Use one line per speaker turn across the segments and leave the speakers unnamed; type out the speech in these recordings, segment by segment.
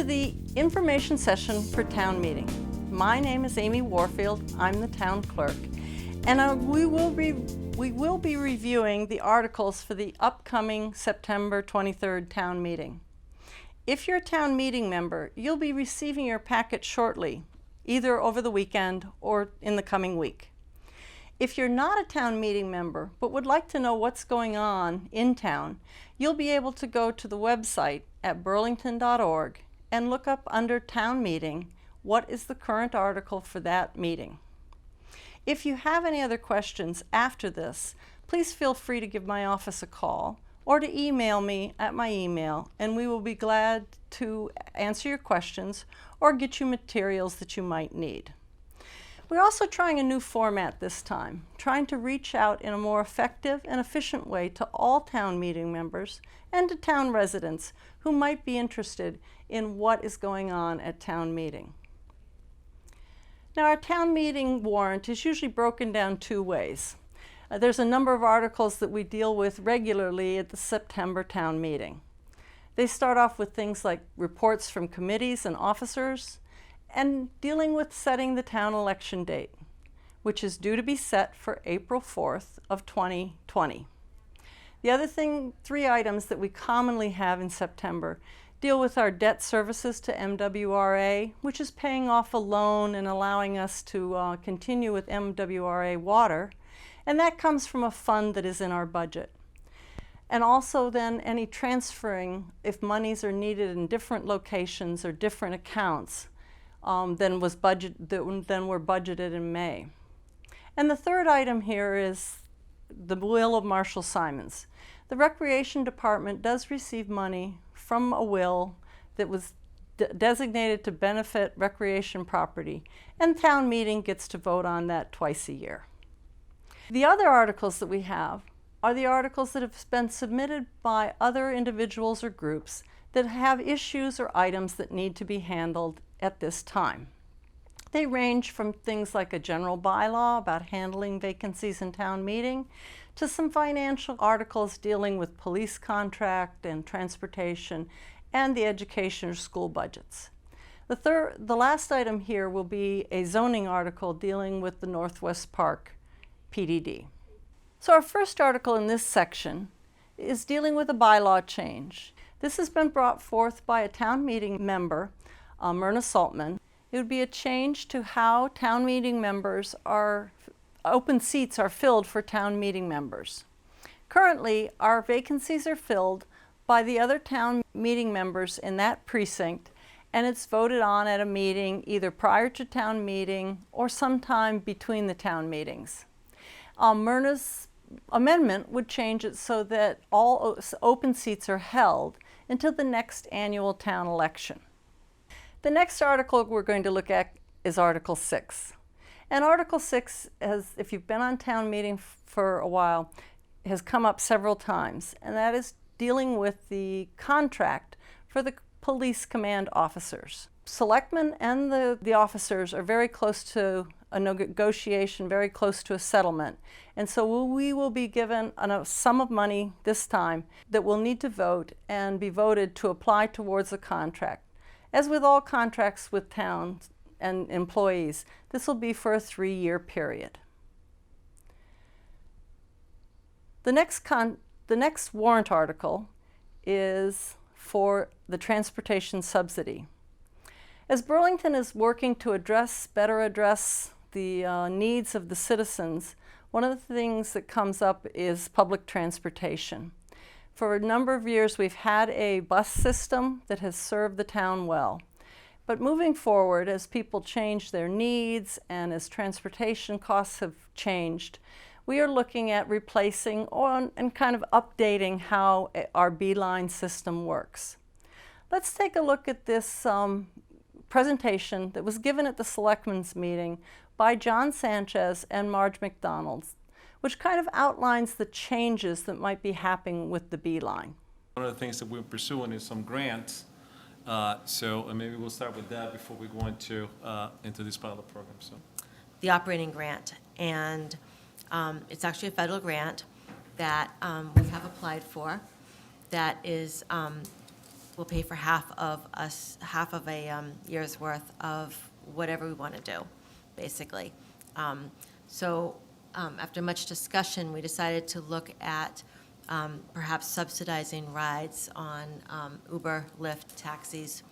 to the information session for town meeting. My name is Amy Warfield. I'm the town clerk, and we will be reviewing the articles for the upcoming September 23rd town meeting. If you're a town meeting member, you'll be receiving your packet shortly, either over the weekend or in the coming week. If you're not a town meeting member but would like to know what's going on in town, you'll be able to go to the website at burlington.org and look up under Town Meeting what is the current article for that meeting. If you have any other questions after this, please feel free to give my office a call or to email me at my email, and we will be glad to answer your questions or get you materials that you might need. We're also trying a new format this time, trying to reach out in a more effective and efficient way to all town meeting members and to town residents who might be interested in what is going on at town meeting. Now, our town meeting warrant is usually broken down two ways. There's a number of articles that we deal with regularly at the September town meeting. They start off with things like reports from committees and officers, and dealing with setting the town election date, which is due to be set for April 4th of 2020. The other three items that we commonly have in September deal with our debt services to MWRA, which is paying off a loan and allowing us to continue with MWRA water, and that comes from a fund that is in our budget. And also then any transferring, if monies are needed in different locations or different accounts, than were budgeted in May. And the third item here is the will of Marshall Simons. The Recreation Department does receive money from a will that was designated to benefit recreation property, and town meeting gets to vote on that twice a year. The other articles that we have are the articles that have been submitted by other individuals or groups that have issues or items that need to be handled at this time. They range from things like a general bylaw about handling vacancies in town meeting to some financial articles dealing with police contract and transportation and the education or school budgets. The last item here will be a zoning article dealing with the Northwest Park PDD. So our first article in this section is dealing with a bylaw change. This has been brought forth by a town meeting member, Myrna Saltman. It would be a change to how town meeting members open seats are filled for town meeting members. Currently, our vacancies are filled by the other town meeting members in that precinct, and it's voted on at a meeting either prior to town meeting or sometime between the town meetings. Myrna's amendment would change it so that all open seats are held until the next annual town election. The next article we're going to look at is Article 6. And Article 6, if you've been on town meeting for a while, has come up several times, and that is dealing with the contract for the police command officers. Selectmen and the officers are very close to a negotiation, very close to a settlement. And so we will be given a sum of money this time that we'll need to vote and be voted to apply towards the contract. As with all contracts with towns and employees, this will be for a 3-year period. The next warrant article is for the transportation subsidy. As Burlington is working to better address the needs of the citizens, one of the things that comes up is public transportation. For a number of years, we've had a bus system that has served the town well. But moving forward, as people change their needs and as transportation costs have changed, we are looking at replacing and kind of updating how our B-line system works. Let's take a look at this presentation that was given at the Selectmen's meeting by John Sanchez and Marge McDonald, which kind of outlines the changes that might be happening with the B-line.
One of the things that we're pursuing is some grants. So maybe we'll start with that before we go into this pilot program. So,
the operating grant, and it's actually a federal grant that we have applied for that is will pay for half of a year's worth of whatever we want to do, basically. After much discussion, we decided to look at perhaps subsidizing rides on Uber, Lyft, taxis,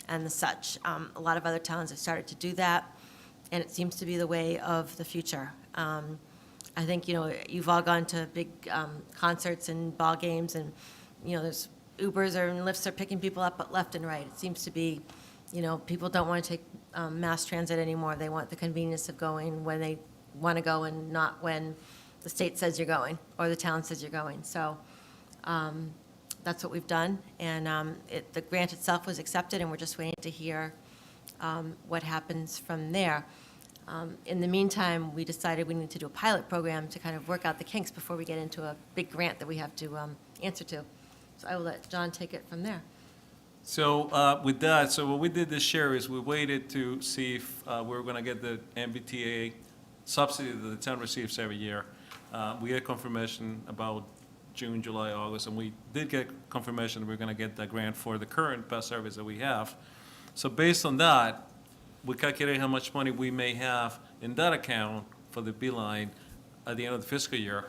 and the such. A lot of other towns have started to do that, and it seems to be the way of the future. I think, you've all gone to big concerts and ball games, and, there's Ubers and Lyfts are picking people up left and right. It seems to be, people don't want to take mass transit anymore. They want the convenience of going when they want to go and not when the state says you're going or the town says you're going. So that's what we've done. And the grant itself was accepted, and we're just waiting to hear what happens from there. In the meantime, we decided we need to do a pilot program to kind of work out the kinks before we get into a big grant that we have to answer to. So I will let John take it from there.
So with that, so what we did this year is we waited to see if we were going to get the MBTA subsidy that the town receives every year. We had confirmation about June, July, August, and we did get confirmation that we're going to get that grant for the current bus service that we have. So based on that, we calculated how much money we may have in that account for the Beeline at the end of the fiscal year.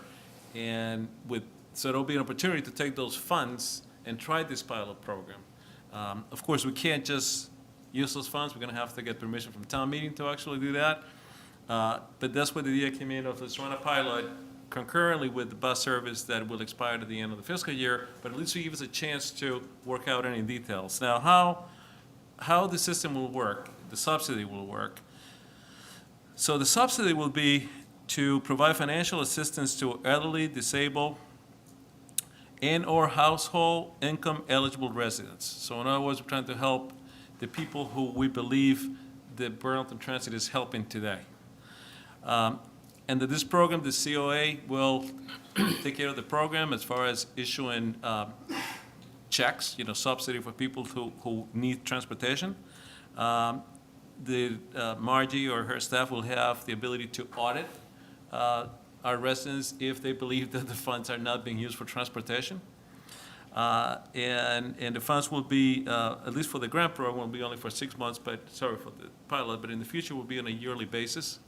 And so there'll be an opportunity to take those funds and try this pilot program. Of course, we can't just use those funds. We're going to have to get permission from town meeting to actually do that. But that's where the idea came in of let's run a pilot concurrently with the bus service that will expire at the end of the fiscal year, but at least we give us a chance to work out any details. Now, how the system will work, the subsidy will work. So the subsidy will be to provide financial assistance to elderly, disabled, and/or household income eligible residents. So in other words, we're trying to help the people who we believe that Burlington Transit is helping today. And that this program, the COA, will take care of the program as far as issuing checks, subsidy for people who need transportation. Margie or her staff will have the ability to audit our residents if they believe that the funds are not being used for transportation. And the funds will be, at least for the grant program, will be only for 6 months, for the pilot, but in the future will be on a yearly basis.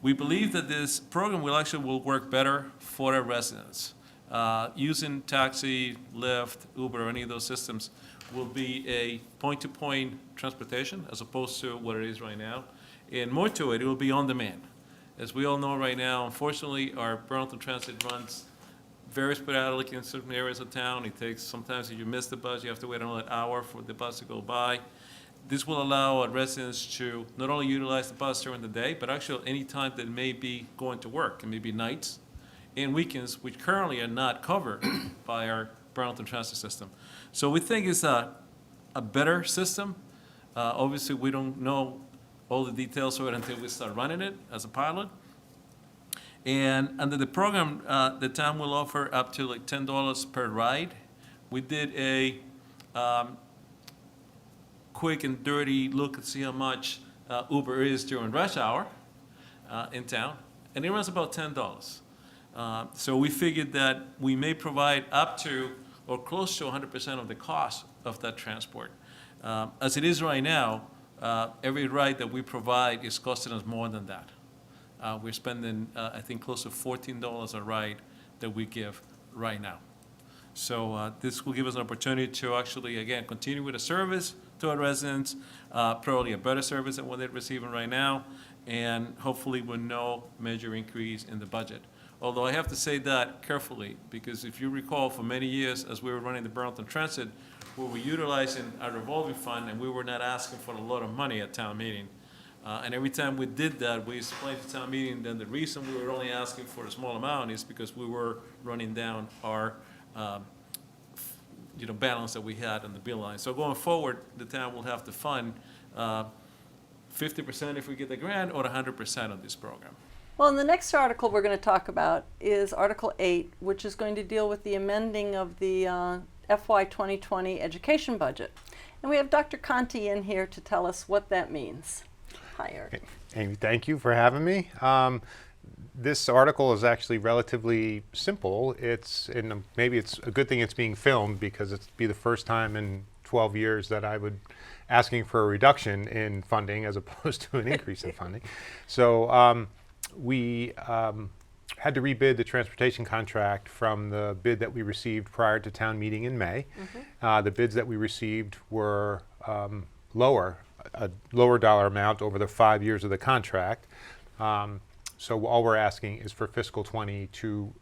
We believe that this program will work better for our residents. Using taxi, Lyft, Uber, or any of those systems will be a point-to-point transportation as opposed to what it is right now. And more to it, it will be on demand. As we all know right now, unfortunately, our Burlington Transit runs very sporadically in certain areas of town. It takes, sometimes if you miss the bus, you have to wait another hour for the bus to go by. This will allow our residents to not only utilize the bus during the day, but actually any time that may be going to work, and maybe nights and weekends, which currently are not covered by our Burlington Transit system. So we think it's a better system. Obviously, we don't know all the details of it until we start running it as a pilot. And under the program, the town will offer up to like $10 per ride. We did a quick and dirty look and see how much Uber is during rush hour in town, and it runs about $10. So we figured that we may provide up to or close to 100% of the cost of that transport. As it is right now, every ride that we provide is costing us more than that. We're spending, I think, close to $14 a ride that we give right now. So this will give us an opportunity to actually, again, continue with a service to our residents, probably a better service than what they're receiving right now, and hopefully with no major increase in the budget. Although I have to say that carefully, because if you recall, for many years, as we were running the Burlington Transit, we were utilizing our revolving fund, and we were not asking for a lot of money at town meeting. And every time we did that, we explained to town meeting that the reason we were only asking for a small amount is because we were running down our balance that we had on the bill line. So going forward, the town will have to fund 50% if we get the grant, or 100% of this program.
Well, and the next article we're going to talk about is Article 8, which is going to deal with the amending of the FY 2020 education budget. And we have Dr. Conti in here to tell us what that means. Hi, Eric.
Amy, thank you for having me. This article is actually relatively simple. Maybe it's a good thing it's being filmed, because it'll be the first time in 12 years that I would asking for a reduction in funding as opposed to an increase in funding. So we had to rebid the transportation contract from the bid that we received prior to town meeting in May. The bids that we received were lower, a lower dollar amount over the 5 years of the contract. So all we're asking is for fiscal 20 to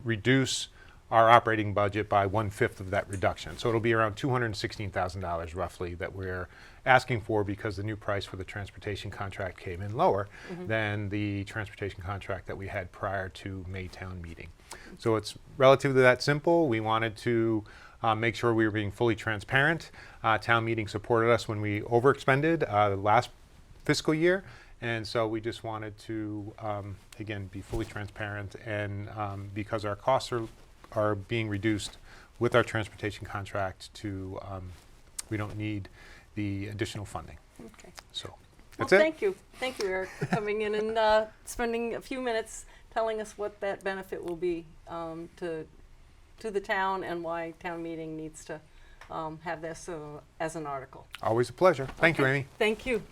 reduce our operating budget by 1/5 of that reduction. So it'll be around $216,000 roughly that we're asking for, because the new price for the transportation contract came in lower than the transportation contract that we had prior to May town meeting. So it's relatively that simple. We wanted to make sure we were being fully transparent. Town meeting supported us when we overexpended the last fiscal year. And so we just wanted to, again, be fully transparent, and because our costs are being reduced with our transportation contract to, we don't need the additional funding.
Okay.
So
Well,
that's it.
thank you. Thank you, Eric, for coming in and spending a few minutes telling us what that benefit will be to the town, and why town meeting needs to have this as an article.
Always a pleasure. Thank you,
Okay.
Amy.
Thank you.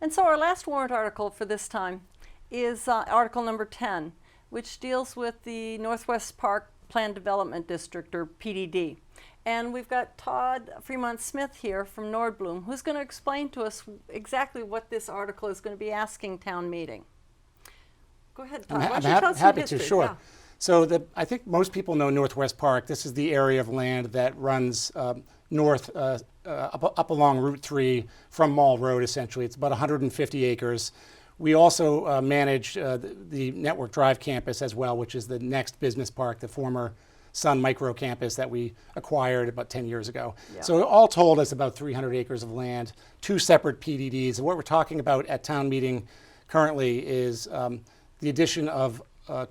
And so our last warrant article for this time is Article number 10, which deals with the Northwest Park Planned Development District, or PDD. And we've got Todd Fremont Smith here from Nordblum, who's going to explain to us exactly what this article is going to be asking town meeting. Go ahead, Todd. Why don't you tell us some
happy to,
history?
sure.
Yeah.
So I think most people know Northwest Park. This is the area of land that runs north up along Route 3 from Mall Road, essentially. It's about 150 acres. We also manage the Network Drive campus as well, which is the next business park, the former Sun Micro campus that we acquired about 10 years ago.
Yeah.
So all told, it's about 300 acres of land, 2 separate PDDs. And what we're talking about at town meeting currently is the addition of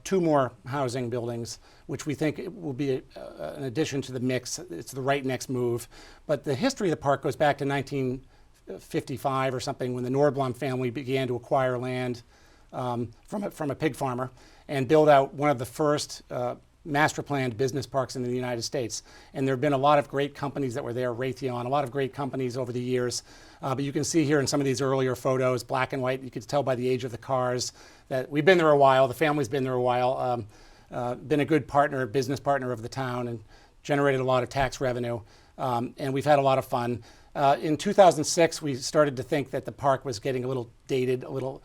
2 more housing buildings, which we think it will be an addition to the mix. It's the right next move. But the history of the park goes back to 1955 or something, when the Nordblum family began to acquire land from a pig farmer and build out one of the first master planned business parks in the United States. And there have been a lot of great companies that were there, Raytheon, a lot of great companies over the years. But you can see here in some of these earlier photos, black and white, you could tell by the age of the cars that we've been there a while, the family's been there a while, been a good partner, business partner of the town, and generated a lot of tax revenue. And we've had a lot of fun. In 2006, we started to think that the park was getting a little dated, a little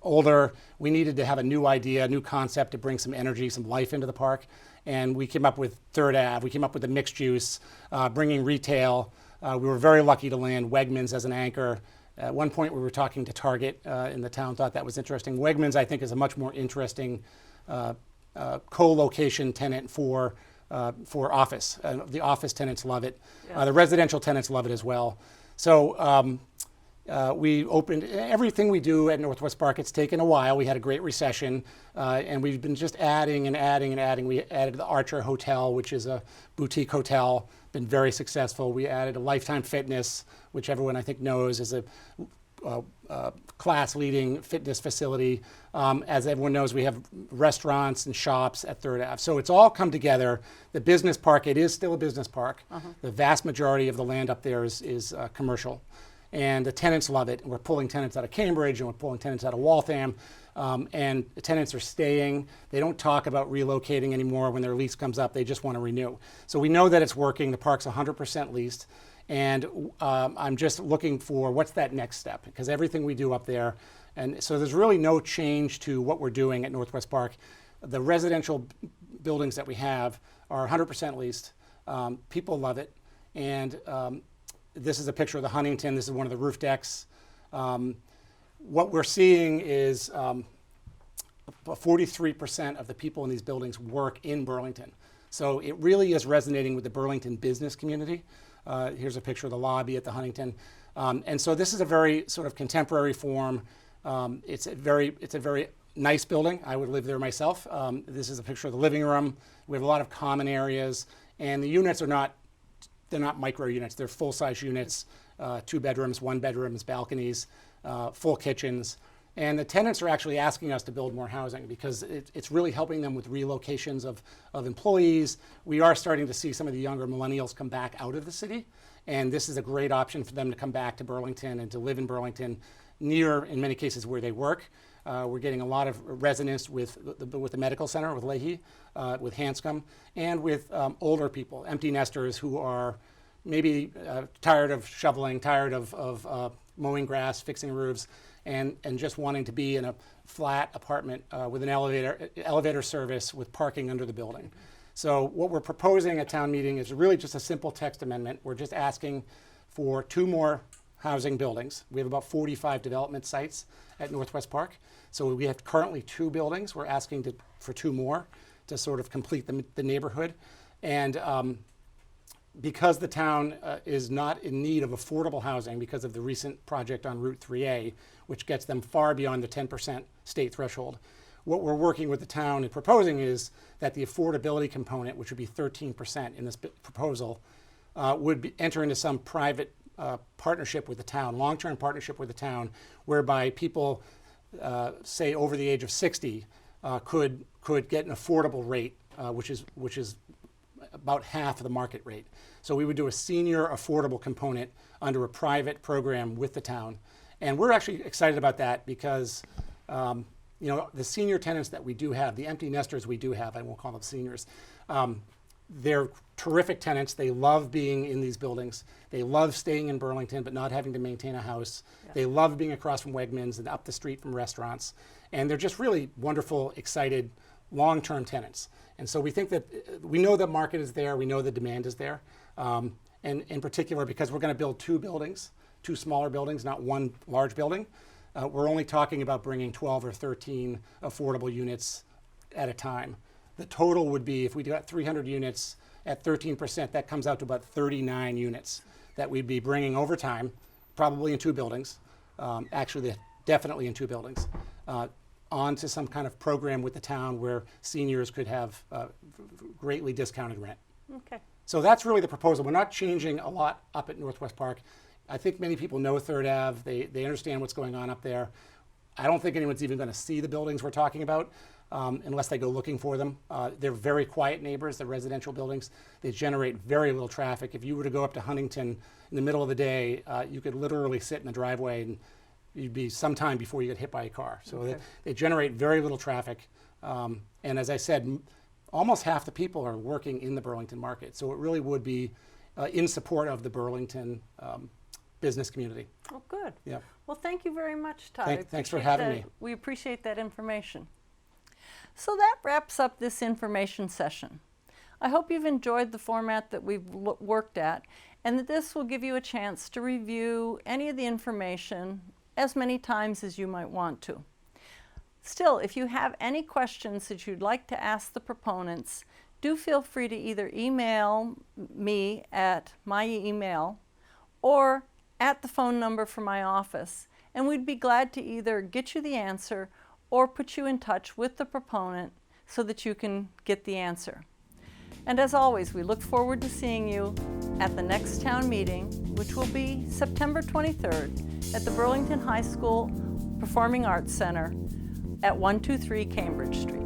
older. We needed to have a new idea, a new concept to bring some energy, some life into the park. And we came up with Third Ave. We came up with the mixed use, bringing retail. We were very lucky to land Wegmans as an anchor. At one point, we were talking to Target in the town, thought that was interesting. Wegmans, I think, is a much more interesting co-location tenant for office. The office tenants love it.
Yeah.
The residential tenants love it as well. So we opened everything we do at Northwest Park. It's taken a while. We had a great recession, and we've been just adding and adding and adding. We added the Archer Hotel, which is a boutique hotel, been very successful. We added a Lifetime Fitness, which everyone I think knows is a class-leading fitness facility. As everyone knows, we have restaurants and shops at Third Ave. So it's all come together. The business park, it is still a business park. The vast majority of the land up there is commercial. And the tenants love it. We're pulling tenants out of Cambridge, and we're pulling tenants out of Waltham. And the tenants are staying. They don't talk about relocating anymore when their lease comes up. They just want to renew. So we know that it's working. The park's 100% leased. And I'm just looking for what's that next step, because everything we do up there, and so there's really no change to what we're doing at Northwest Park. The residential buildings that we have are 100% leased. People love it. And this is a picture of the Huntington. This is one of the roof decks. What we're seeing is 43% of the people in these buildings work in Burlington. So it really is resonating with the Burlington business community. Here's a picture of the lobby at the Huntington. And so this is a very sort of contemporary form. It's a very nice building. I would live there myself. This is a picture of the living room. We have a lot of common areas, and the units are not, they're not micro units. They're full-size units, 2 bedrooms, 1 bedrooms, balconies, full kitchens. And the tenants are actually asking us to build more housing because it's really helping them with relocations of employees. We are starting to see some of the younger millennials come back out of the city, And this is a great option for them to come back to Burlington and to live in Burlington, near, in many cases, where they work. We're getting a lot of resonance with the medical center, with Leahy, with Hanscom, and with older people, empty nesters who are maybe tired of shoveling, tired of mowing grass, fixing roofs, and just wanting to be in a flat apartment with an elevator service with parking under the building. So what we're proposing at town meeting is really just a simple text amendment. We're just asking for 2 more housing buildings. We have about 45 development sites at Northwest Park. So we have currently 2 buildings. We're asking for 2 more to sort of complete the neighborhood. And because the town is not in need of affordable housing because of the recent project on Route 3A, which gets them far beyond the 10% state threshold, what we're working with the town and proposing is that the affordability component, which would be 13% in this proposal, would enter into some private partnership with the town, long-term partnership with the town, whereby people, say over the age of 60, could get an affordable rate, which is about half of the market rate. So we would do a senior affordable component under a private program with the town. And we're actually excited about that because the senior tenants that we do have, the empty nesters we do have, I won't call them seniors, they're terrific tenants. They love being in these buildings. They love staying in Burlington but not having to maintain a house. Yeah. They love being across from Wegmans and up the street from restaurants. And they're just really wonderful, excited, long-term tenants. And so we think that, we know the market is there, we know the demand is there. And in particular, because we're going to build 2 buildings, 2 smaller buildings, not 1 large building, we're only talking about bringing 12 or 13 affordable units at a time. The total would be, if we got 300 units at 13%, that comes out to about 39 units that we'd be bringing over time, probably in 2 buildings, actually definitely in 2 buildings, onto some kind of program with the town where seniors could have greatly discounted rent.
Okay.
So that's really the proposal. We're not changing a lot up at Northwest Park. I think many people know 3rd Ave. They understand what's going on up there. I don't think anyone's even going to see the buildings we're talking about unless they go looking for them. They're very quiet neighbors, the residential buildings. They generate very little traffic. If you were to go up to Huntington in the middle of the day, you could literally sit in the driveway and you'd be some time before you get hit by a car. So
Okay.
they generate very little traffic. And as I said, almost half the people are working in the Burlington market. So it really would be in support of the Burlington business community.
Oh, good.
Yeah.
Well, thank you very much, Todd.
Thanks for
Appreciate
having
that.
me.
We appreciate that information. So that wraps up this information session. I hope you've enjoyed the format that we've worked at and that this will give you a chance to review any of the information as many times as you might want to. Still, if you have any questions that you'd like to ask the proponents, do feel free to either email me at my email or at the phone number for my office, and we'd be glad to either get you the answer or put you in touch with the proponent so that you can get the answer. And as always, we look forward to seeing you at the next town meeting, which will be September 23rd at the Burlington High School Performing Arts Center at 123 Cambridge Street.